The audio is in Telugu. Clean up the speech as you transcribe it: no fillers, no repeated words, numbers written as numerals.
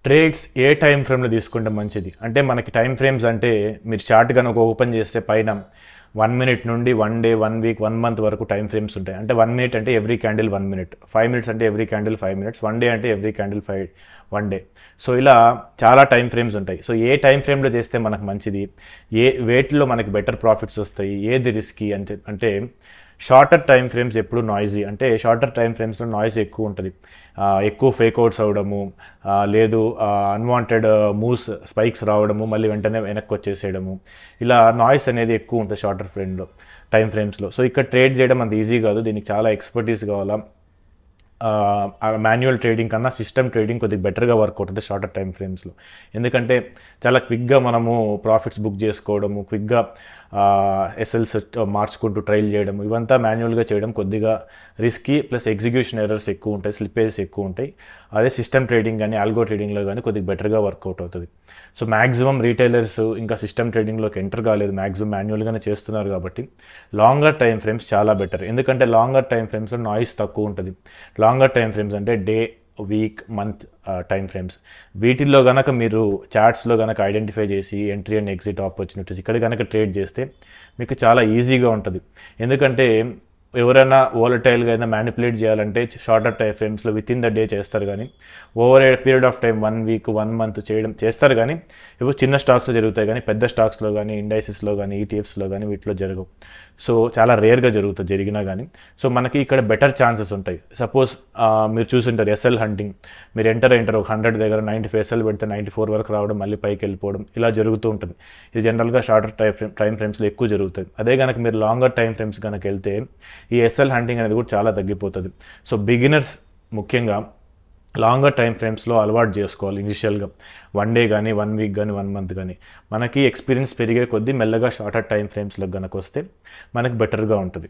ట్రేడ్స్ ఏ టైం ఫ్రేమ్లో తీసుకుంటే మంచిది అంటే మనకి టైం ఫ్రేమ్స్ అంటే మీరు చార్ట్ కనుక ఓపెన్ చేస్తే పైన 1 మినిట్ నుండి 1 డే 1 వీక్ 1 మంత్ వరకు టైం ఫ్రేమ్స్ ఉంటాయి. అంటే 1 మినిట్ అంటే ఎవ్రీ క్యాండిల్ 1 మినిట్, 5 మినిట్స్ అంటే ఎవ్రీ క్యాండిల్ 5 మినిట్స్, 1 డే అంటే ఎవ్రీ క్యాండిల్ 1 డే. సో ఇలా చాలా టైం ఫ్రేమ్స్ ఉంటాయి. సో ఏ టైం ఫ్రేమ్లో చేస్తే మనకు మంచిది, ఏ వేటిలో మనకి బెటర్ ప్రాఫిట్స్ వస్తాయి, ఏది రిస్కీ అంటే షార్టర్ టైం ఫ్రేమ్స్ ఎప్పుడు నాయిజీ, అంటే షార్టర్ టైం ఫ్రేమ్స్లో నాయిస్ ఎక్కువ ఉంటుంది. ఎక్కువ ఫేక్అవుట్స్ అవ్వడము, లేదు అన్వాంటెడ్ మూవ్స్ స్పైక్స్ రావడము, మళ్ళీ వెంటనే వెనక్కి వచ్చేసేయడము, ఇలా నాయిస్ అనేది ఎక్కువ ఉంటుంది షార్టర్ టైం ఫ్రేమ్స్లో. సో ఇక్కడ ట్రేడ్ చేయడం అంత ఈజీ కాదు, దీనికి చాలా ఎక్స్పర్టీస్ కావాలా. మాన్యువల్ ట్రేడింగ్ కన్నా సిస్టమ్ ట్రేడింగ్ కొద్దిగా బెటర్గా వర్క్ అవుతుంది షార్టర్ టైం ఫ్రేమ్స్లో. ఎందుకంటే చాలా క్విక్గా మనము ప్రాఫిట్స్ బుక్ చేసుకోవడము, క్విక్గా ఎస్ఎల్స్ మార్చుకుంటూ ట్రైల్ చేయడం, ఇవంతా మాన్యువల్గా చేయడం కొద్దిగా రిస్కీ, ప్లస్ ఎగ్జిక్యూషన్ ఎర్రర్స్ ఎక్కువ ఉంటాయి, స్లిప్పేజెస్ ఎక్కువ ఉంటాయి. అదే సిస్టమ్ ట్రేడింగ్ కానీ ఆల్గో ట్రేడింగ్లో కానీ కొద్దిగా బెటర్గా వర్కౌట్ అవుతుంది. సో మ్యాక్సిమం రీటైలర్స్ ఇంకా సిస్టమ్ ట్రేడింగ్లోకి ఎంటర్ కాలేదు, మ్యాక్సిమం మాన్యువల్గానే చేస్తున్నారు. కాబట్టి లాంగర్ టైం ఫ్రేమ్స్ చాలా బెటర్, ఎందుకంటే లాంగర్ టైం ఫ్రేమ్స్లో నాయిస్ తక్కువ ఉంటుంది. లాంగర్ టైం ఫ్రేమ్స్ అంటే day, week, month time frames, వీటిల్లో కనుక మీరు చార్ట్స్లో కనుక ఐడెంటిఫై చేసి ఎంట్రీ అండ్ ఎగ్జిట్ ఆపర్చునిటీస్ ఇక్కడ కనుక ట్రేడ్ చేస్తే మీకు చాలా ఈజీగా ఉంటుంది. ఎందుకంటే ఎవరైనా వోలటైల్గా అయినా మ్యానిపులేట్ చేయాలంటే షార్టర్ టైం ఫ్రేమ్స్లో విత్ ఇన్ ద డే చేస్తారు, కానీ over a period of time 1 week 1 month చేస్తారు. కానీ ఇవి చిన్న స్టాక్స్లో జరుగుతాయి, కానీ పెద్ద స్టాక్స్లో కానీ ఇండైసెస్లో కానీ ఈటీఎఫ్స్లో కానీ వీటిలో జరగవు. సో చాలా రేర్గా జరుగుతుంది, జరిగినా కానీ. సో మనకి ఇక్కడ బెటర్ ఛాన్సెస్ ఉంటాయి. సపోజ్ మీరు చూసుంటారు ఎస్ఎల్ హంటింగ్, మీరు ఎంటర్ 100 దగ్గర 95 ఎస్ఎల్ పెడితే 94 వరకు రావడం, మళ్ళీ పైకి వెళ్ళిపోవడం, ఇలా జరుగుతూ ఉంటుంది. ఇది జనరల్గా షార్టర్ టైం ఫ్రేమ్స్లో ఎక్కువ జరుగుతుంది. అదే కనుక మీరు లాంగర్ టైం ఫ్రేమ్స్ కనుక వెళ్తే ఈ ఎస్ఎల్ హంటింగ్ అనేది కూడా చాలా తగ్గిపోతుంది. సో బిగినర్స్ ముఖ్యంగా లాంగర్ టైం ఫ్రేమ్స్లో అలవాటు చేసుకోవాలి. ఇనిషియల్గా 1 డే కానీ 1 వీక్ కానీ 1 మంత్ కానీ మనకి ఎక్స్పీరియన్స్ పెరిగే కొద్దీ మెల్లగా షార్టర్ టైం ఫ్రేమ్స్లో కనుక వస్తే మనకి బెటర్గా ఉంటుంది.